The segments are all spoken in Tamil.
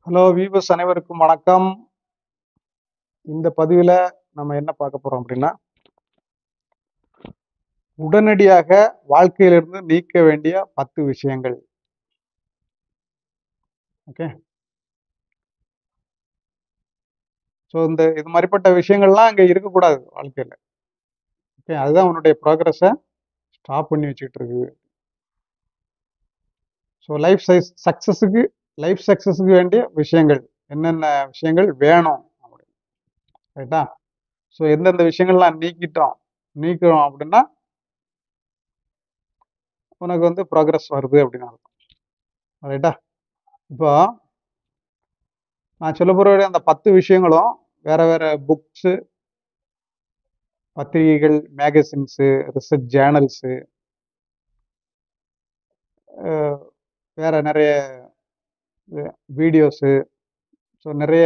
ஹலோ வீவர்ஸ் அனைவருக்கும் வணக்கம். இந்த பதிவில் நம்ம என்ன பார்க்க போறோம் அப்படின்னா, உடனடியாக வாழ்க்கையிலிருந்து நீக்க வேண்டிய 10 விஷயங்கள். ஓகே. ஸோ இது மாதிரிப்பட்ட விஷயங்கள்லாம் அங்கே இருக்கக்கூடாது வாழ்க்கையில். ஓகே, அதுதான் உன்னுடைய ப்ராக்ரஸை ஸ்டாப் பண்ணி வச்சுக்கிட்டு இருக்கு. ஸோ லைஃப் சக்ஸஸுக்கு வேண்டிய விஷயங்கள் என்னென்ன விஷயங்கள் வேணும் அப்படின்னு, ரைட்டா? ஸோ எந்தெந்த விஷயங்கள்லாம் நீக்கிறோம் அப்படின்னா உனக்கு ப்ராக்ரஸ் வருது அப்படின்னு அர்த்தம், ரைட்டா? இப்போ நான் சொல்ல போகிற அந்த 10 விஷயங்களும் வேற வேற புக்ஸு, பத்திரிகைகள், மேகசின்ஸு, ரிசர்ச் ஜேர்னல்ஸு, வேற நிறைய வீடியோஸு, ஸோ நிறைய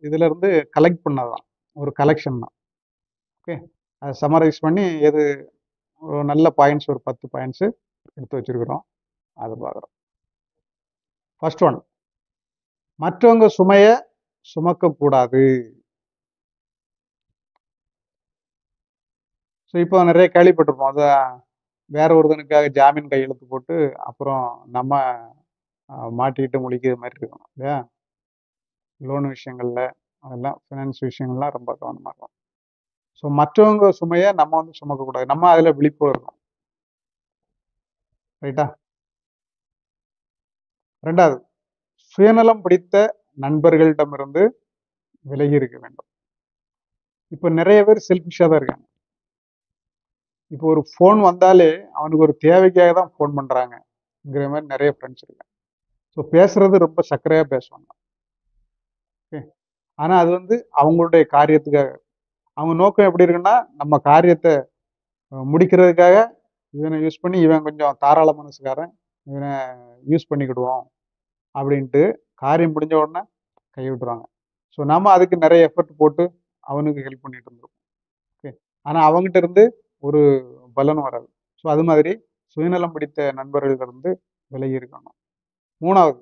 இதுல இருந்து கலெக்ட் பண்ணதான் ஒரு கலெக்ஷன் தான். ஓகே, அதை சமரைஸ் பண்ணி ஒரு நல்ல பாயிண்ட்ஸ், ஒரு 10 பாயிண்ட்ஸு எடுத்து வச்சிருக்கிறோம். அதை பார்க்குறோம். ஃபர்ஸ்ட் ஒன், மற்றவங்க சுமையை சுமக்கக்கூடாது. ஸோ இப்போ நிறைய கேள்விப்பட்டிருப்போம், அதை வேற ஒருத்தனுக்காக ஜாமீன் கையெழுத்து போட்டு அப்புறம் நம்ம மாட்டிக்கிட்டு முழிக்கிற மாதிரி இருக்கணும் இல்லையா? லோன் விஷயங்கள்ல அதெல்லாம், ஃபினான்ஸ் விஷயங்கள்லாம் ரொம்ப கவனமாக இருக்கும். ஸோ மற்றவங்க சுமையை நம்ம சுமக்கக்கூடாது, நம்ம அதில் விழிப்பு இருக்கணும், ரைட்டா? ரெண்டாவது, சுயநலம் பிடித்த நண்பர்களிடமிருந்து விலகி இருக்க வேண்டும். இப்போ நிறைய பேர் செல்ஃபிஷாக தான் இருக்காங்க. இப்போ ஒரு ஃபோன் வந்தாலே அவனுக்கு ஒரு தேவைக்காக தான் ஃபோன் பண்ணுறாங்கங்கிற மாதிரி நிறைய ஃப்ரெண்ட்ஸ் இருக்காங்க. ஸோ பேசுறது ரொம்ப சக்கரையாக பேசுவாங்க. ஓகே, ஆனால் அது அவங்களுடைய காரியத்துக்காக. அவங்க நோக்கம் எப்படி இருக்குன்னா, நம்ம காரியத்தை முடிக்கிறதுக்காக இவனை யூஸ் பண்ணி, இவன் கொஞ்சம் தாராள மனசுக்காரன், இவனை யூஸ் பண்ணிக்கிடுவோம் அப்படின்ட்டு காரியம் முடிஞ்ச உடனே கை விட்டுருவாங்க. ஸோ நம்ம அதுக்கு நிறைய எஃபர்ட் போட்டு அவனுக்கு ஹெல்ப் பண்ணிட்டு இருந்திருக்கோம். ஓகே, ஆனால் அவங்ககிட்ட இருந்து ஒரு பலன் வராது. ஸோ அது மாதிரி சுயநலம் பிடித்த நண்பர்களிலிருந்து விலகி இருக்கணும். மூணாவது,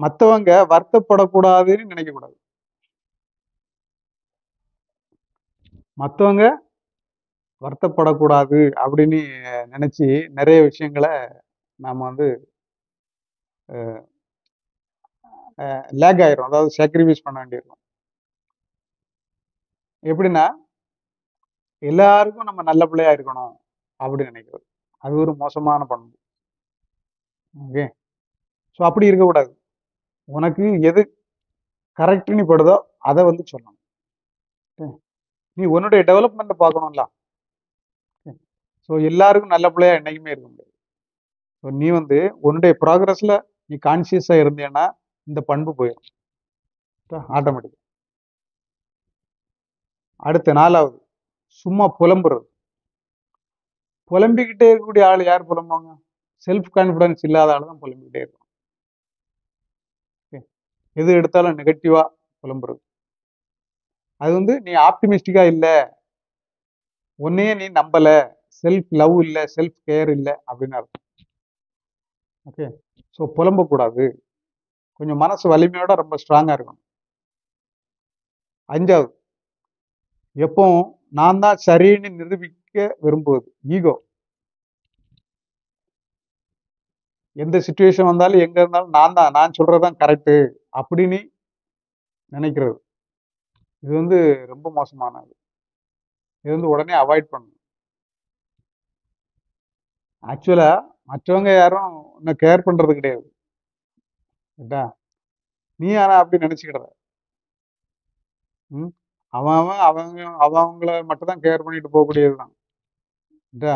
மற்றவங்க வருத்தப்படக்கூடாதுன்னு நினைக்கக்கூடாது. மற்றவங்க வருத்தப்படக்கூடாது அப்படின்னு நினைச்சு நிறைய விஷயங்களை நாம லேக் ஆயிரும், அதாவது சாக்ரிஃபைஸ் பண்ண வேண்டியிருக்கும். எப்படின்னா, எல்லாருக்கும் நம்ம நல்ல பிள்ளையா இருக்கணும் அப்படின்னு நினைக்கிறது, அது ஒரு மோசமான பண்பு. ஓகே, ஸோ அப்படி இருக்கக்கூடாது. உனக்கு எது கரெக்ட்னு படுதோ அதை சொல்லணும். நீ உன்னுடைய டெவலப்மெண்ட்டை பார்க்கணும்ல. ஸோ எல்லாருக்கும் நல்ல பிள்ளையா என்னைக்குமே இருக்க முடியாது. ஸோ நீ உன்னுடைய ப்ராக்ரஸ்ல நீ கான்சியஸா இருந்தேன்னா இந்த பண்பு போயிடும் ஆட்டோமேட்டிக். அடுத்த நாலாவது, சும்மா புலம்புறது. புலம்பிக்கிட்டே இருக்கக்கூடிய ஆள் யார் புலம்புவாங்க? செல்ஃப் கான்ஃபிடன்ஸ் இல்லாத ஆள் தான் புலம்பிக்கிட்டே இருக்கும். எது எடுத்தாலும் நெகட்டிவா புலம்புறது, அது நீ ஆப்டிமிஸ்டிக்கா இல்லை, உன்னையே நீ நம்பல, செல்ஃப் லவ் இல்லை, செல்ஃப் கேர் இல்லை அப்படின்னு அர்த்தம். ஓகே, ஸோ புலம்பக்கூடாது, கொஞ்சம் மனசு வலிமையோட ரொம்ப ஸ்ட்ராங்கா இருக்கணும். அஞ்சாவது, எப்பவும் நான் தான் சரின்னு நிரூபிக்க விரும்புவது, ஈகோ. எந்த சுச்சுவேஷன் வந்தாலும் எங்க இருந்தாலும் நான் சொல்றதுதான் கரெக்டு அப்படின்னு நினைக்கிறது, இது ரொம்ப மோசமானது. இது உடனே அவாய்ட் பண்ணணும். ஆக்சுவலா மற்றவங்க யாரும் உன்னை கேர் பண்றது கிடையாது, ரைட்டா? நீ ஆனா அப்படி நினைச்சுக்கிற. அவங்கள மட்டும் தான் கேர் பண்ணிட்டு போகக்கூடியதுதான், ரைட்டா,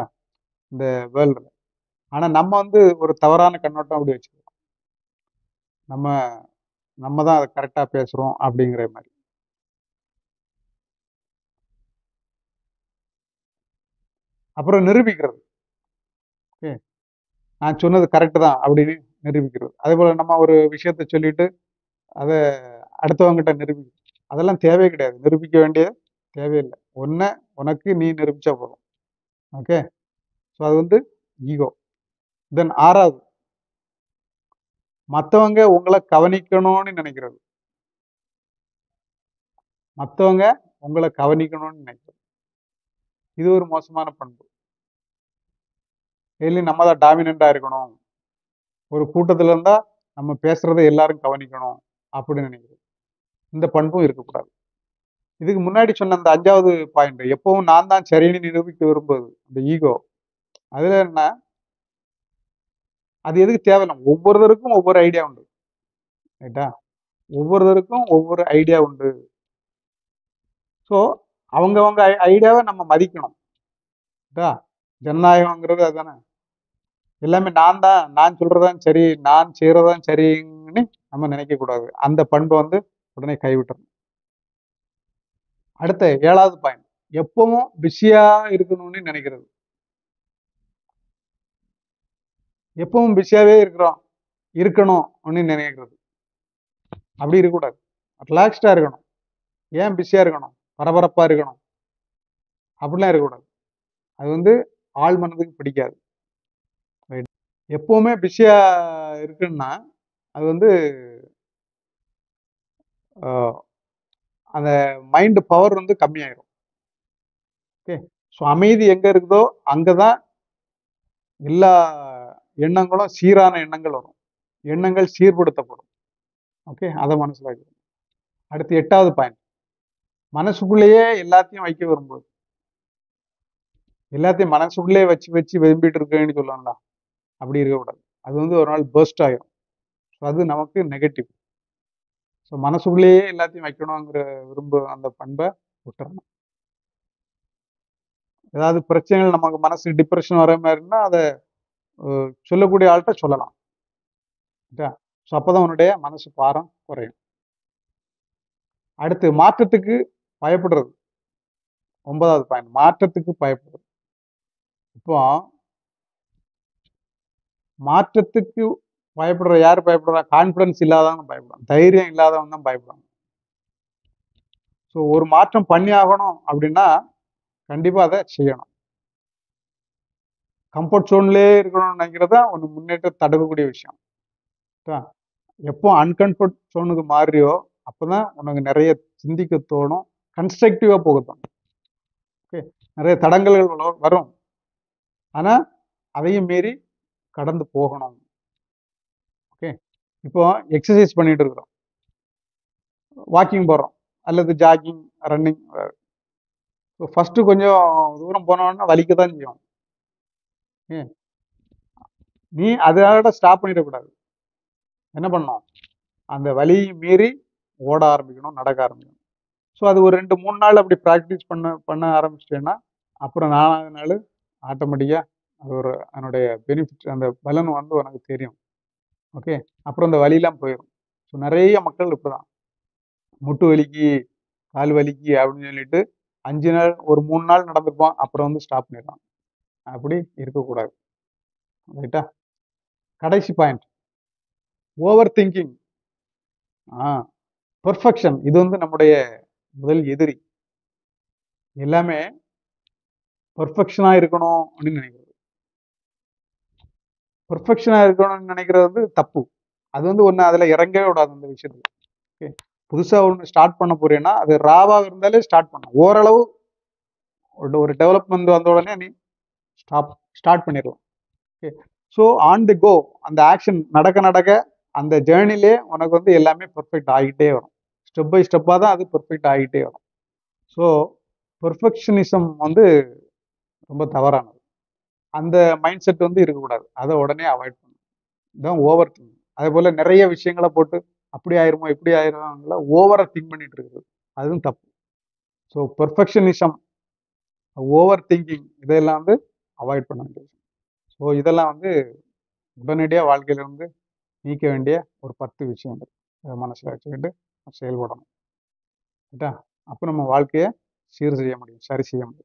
இந்த வேர்ல்டுல. ஆனா நம்ம ஒரு தவறான கண்ணோட்டம் அப்படி வச்சுக்கிறோம். நம்ம தான் அதை கரெக்டா பேசுறோம் அப்படிங்கிற மாதிரி. அப்புறம் நிரூபிக்கிறது. ஓகே, நான் சொன்னது கரெக்டு தான் அப்படின்னு நிரூபிக்கிறது. அதே போல நம்ம ஒரு விஷயத்த சொல்லிட்டு அதை அடுத்தவங்கிட்ட நிரூபிக்கிறது, அதெல்லாம் தேவையே கிடையாது, நிரூபிக்க வேண்டிய தேவையில்லை. உனக்கு நீ நிரூபிச்சா போதும். ஓகே, ஸோ அது ஈகோ. தென் ஆறாவது, மற்றவங்க உங்களை கவனிக்கணும்னு நினைக்கிறது. மற்றவங்க உங்களை கவனிக்கணும்னு நினைக்கிறது. இது ஒரு மோசமான பண்பு. டெய்லி நம்ம தான் டாமினண்டா இருக்கணும். ஒரு கூட்டத்துல இருந்தா நம்ம பேசுறதை எல்லாரும் கவனிக்கணும் அப்படின்னு நினைக்கிறது. இந்த பண்பும் இருக்கக்கூடாது. இதுக்கு முன்னாடி சொன்ன அந்த 5வது பாயிண்ட், எப்பவும் நான் தான் சரின்னு நிரூபிக்க விரும்புவது, அந்த ஈகோ. அதுல என்ன, அது எதுக்கு தேவையில்லை. ஒவ்வொருத்தருக்கும் ஒவ்வொரு ஐடியா உண்டு. ரைட்டா? ஒவ்வொருத்தருக்கும் ஒவ்வொரு ஐடியா உண்டு. ஸோ அவங்கவங்க ஐடியாவை நம்ம மதிக்கணும். ரைட்டா? ஜனநாயகங்கிறது அதுதானே. எல்லாமே நான் சொல்றதான் சரி, நான் செய்யறதான் சரின்னு நம்ம நினைக்க கூடாது. அந்த பண்பை வந்து உடனே கைவிட்டுறணும். அடுத்த 7வது பாயிண்ட், எப்பவும் பிஸியா இருக்கணும்னு நினைக்கிறது. எப்பவும் பிஸியாவே இருக்கணும் அப்படின்னு நினைக்கிறது. அப்படி இருக்கக்கூடாது. ரிலாக்ஸ்டா இருக்கணும். ஏன் பிஸியா இருக்கணும், பரபரப்பா இருக்கணும் அப்படிலாம் இருக்கக்கூடாது. அது வந்து ஆள் மனதுக்கு பிடிக்காது. ரைட்? எப்பவுமே பிஸியா இருக்குன்னா அது வந்து அந்த மைண்ட் பவர் வந்து கம்மியாயிரும். ஓகே. ஸோ அமைதி எங்க இருக்குதோ அங்கதான் எல்லா எண்ணங்களும் சீரான எண்ணங்கள் வரும். எண்ணங்கள் சீர்படுத்தப்படும். ஓகே, அதை மனசுல வைக்கணும். அடுத்து 8வது பாயிண்ட், மனசுக்குள்ளேயே எல்லாத்தையும் வைக்க விரும்புவது. எல்லாத்தையும் மனசுக்குள்ளே வச்சு வச்சு விரும்பிட்டு இருக்கேன்னு சொல்லலாம்ல, அப்படி இருக்கக்கூடாது. அது வந்து ஒரு நாள் பர்ஸ்ட் ஆயிரும். ஸோ அது நமக்கு நெகட்டிவ். ஸோ மனசுக்குள்ளேயே எல்லாத்தையும் வைக்கணுங்கிற அந்த பண்பை விட்டுறணும். ஏதாவது பிரச்சனைகள் நமக்கு மனசு டிப்ரெஷன் வர மாதிரின்னா அதை சொல்லக்கூடிய ஆள்கிட்ட சொல்லலாம். ஸோ அப்போதான் உன்னுடைய மனசு பாரம் குறையும். அடுத்து மாற்றத்துக்கு பயப்படுறது. 9வது பாயிண்ட், மாற்றத்துக்கு பயப்படுறது. இப்போ மாற்றத்துக்கு யார் பயப்படுறா? கான்பிடன்ஸ் இல்லாதவங்க பயப்படுறாங்க, தைரியம் இல்லாதவங்க தான் பயப்படுறாங்க. ஸோ ஒரு மாற்றம் பண்ணி ஆகணும் அப்படின்னா கண்டிப்பா அதை செய்யணும். கம்ஃபர்ட் ஜோன்லேயே இருக்கணும்னு நினைக்கிறதா ஒன்று முன்னேற்ற தடுக்கக்கூடிய விஷயம். எப்போ அன்கம்ஃபர்ட் ஜோனுக்கு மாறியோ அப்போதான் உனக்கு நிறைய சிந்திக்க தோணும், கன்ஸ்ட்ரக்டிவா போக தோணும். ஓகே, நிறைய தடங்கல்கள் வரும், ஆனா அதையும் மீறி கடந்து போகணும். ஓகே, இப்போ எக்ஸசைஸ் பண்ணிட்டு இருக்கிறோம், வாக்கிங் போறோம் அல்லது ஜாகிங், ரன்னிங். ஃபர்ஸ்ட் கொஞ்சம் தூரம் போனோம்னா வலிக்க தான் செய்யும். நீ அதோட ஸ்டாப் பண்ணிடக்கூடாது. என்ன பண்ணணும், அந்த வலியை மீறி ஓட ஆரம்பிக்கணும், நடக்க ஆரம்பிக்கணும். ஸோ அது ஒரு 2-3 நாள் அப்படி ப்ராக்டிஸ் பண்ண ஆரம்பிச்சிட்டேன்னா அப்புறம் 4வது நாள் ஆட்டோமேட்டிக்காக அது அதனுடைய பெனிஃபிட், அந்த பலன் வந்து உனக்கு தெரியும். ஓகே, அப்புறம் அந்த வலியெல்லாம் போயிடும். ஸோ நிறைய மக்கள் இப்படிதான் முட்டு வலிக்கு, கால் வலிக்கு அப்படின்னு சொல்லிட்டு 5 நாள், ஒரு 3 நாள் நடந்துருப்பான், அப்புறம் வந்து ஸ்டாப் பண்ணிடலாம். அப்படி இருக்கக்கூடாது. ரைட்டா? கடைசி பாயிண்ட், ஓவர் திங்கிங். பெர்ஃபெக்ஷன், இது வந்து நம்முடைய முதல் எதிரி. எல்லாமே பெர்ஃபெக்ஷனா இருக்கணும் அப்படின்னு நினைக்கிறது. பெர்ஃபெக்ஷனா இருக்கணும்னு நினைக்கிறது வந்து தப்பு. அது வந்து ஒன்று அதில் இறங்கவே விடாது அந்த விஷயத்துல. ஓகே, புதுசாக ஒன்று ஸ்டார்ட் பண்ண போறேன்னா அது ராவாக இருந்தாலே ஸ்டார்ட் பண்ணணும். ஓரளவு ஒரு டெவலப்மெண்ட் வந்த உடனே நீ ஸ்டார்ட் பண்ணிடலாம். ஓகே, ஸோ ஆன் தி கோ, அந்த ஆக்ஷன் நடக்க நடக்க அந்த ஜேர்னிலே உனக்கு வந்து எல்லாமே பெர்ஃபெக்ட் ஆகிட்டே வரும். ஸ்டெப் பை ஸ்டெப்பாக தான் அது பெர்ஃபெக்ட் ஆகிட்டே வரும். ஸோ பெர்ஃபெக்ஷனிசம் வந்து ரொம்ப தவறானது. அந்த மைண்ட் செட் வந்து இருக்கக்கூடாது. அதை உடனே அவாய்ட் பண்ணணும். இதுதான் ஓவர் திங்கிங். அதே போல நிறைய விஷயங்களை போட்டு அப்படி ஆயிருமோ இப்படி ஆயிருமோ ஓவரா திங்க் பண்ணிட்டு இருக்குது, அதுவும் தப்பு. ஸோ பெர்ஃபெக்ஷனிசம், ஓவர் திங்கிங், இதெல்லாம் வந்து அவாய்ட் பண்ண வேண்டியது. ஸோ இதெல்லாம் வந்து உடனடியாக வாழ்க்கையில இருந்து நீக்க வேண்டிய ஒரு 10 விஷயங்கள். அதை மனசில் வச்சுக்கிட்டு செயல்படணும். ரைட்டா? அப்போ நம்ம வாழ்க்கையை சரி செய்ய முடியும்.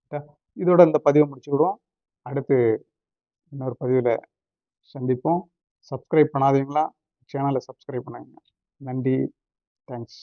ரைட்டா? இதோட இந்த பதிவை முடிச்சுக்கிடுவோம். அடுத்து இன்னொரு பதிவில் சந்திப்போம். சப்ஸ்கிரைப் பண்ணாதீங்களா, சேனலை சப்ஸ்கிரைப் பண்ணுங்க. நன்றி, தேங்க்ஸ்.